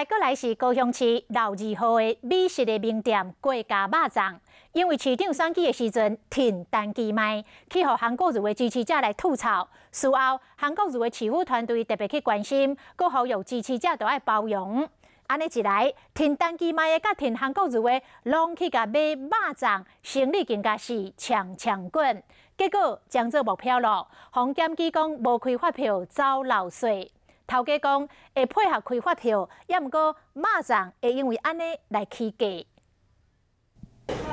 过来是高雄市6、2号的美食的名店郭家肉粽，因为市长选举的时阵停单机卖，去互韩国瑜的支持者来吐槽。事后，韩国瑜的市府团队特别去关心，佮呼吁支持者都爱包容。安尼一来，停单机卖的甲停韩国瑜的，拢去甲买肉粽，生意更加是强滚。结果江浙目标咯，洪检机讲无开发票遭漏税。 头家讲会配合开发票，也毋过肉粽会因为安尼来起价。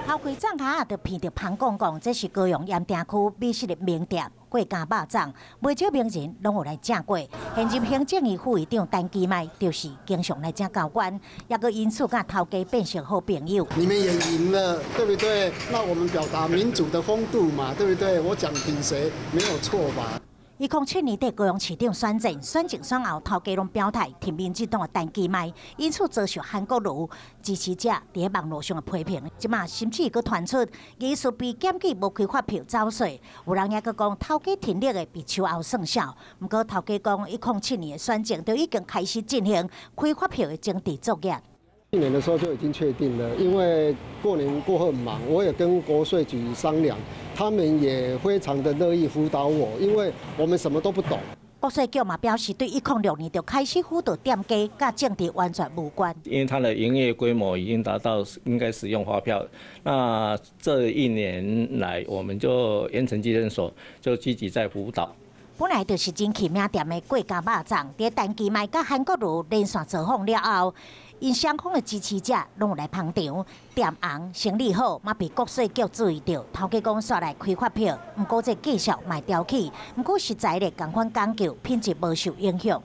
头开粽下就闻到香讲，这是高雄盐埕区美食的名店郭家肉粽，不少名人拢有来食过。现任行政院副院长陈其迈就是经常来这交关，也个因此甲头家变成好朋友。你们也赢了，对不对？那我们表达民主的风度嘛，对不对？我讲挺谁没有错吧？ 2007年底高雄市长选战，选前选后，头家拢表态挺民进党的陈其迈，因此遭受韩国瑜支持者伫网络上的批评。即马甚至佫传出疑似被检举无开发票走税，有人也佫讲头家挺力的被秋后算小。不过头家讲，2007年的选情就已经开始进行开发票的征地作业。 去年的时候就已经确定了，因为过年过后很忙，我也跟国税局商量，他们也非常的乐意辅导我，因为我们什么都不懂。国税局嘛表示，对2006年就开始辅导店家，甲政治完全无关。因为它的营业规模已经达到应该使用发票，那这1年来，我们就盐城稽征所就积极在辅导。 本来就是真起名店的郭家肉粽，伫陈其迈甲韩国瑜连续造访了后，因双方的支持者拢有来捧场，店红生意好，嘛被国税局注意到。头家讲刷来开发票，毋过这继续卖掉起，毋过实在咧共款讲究，品质无受影响。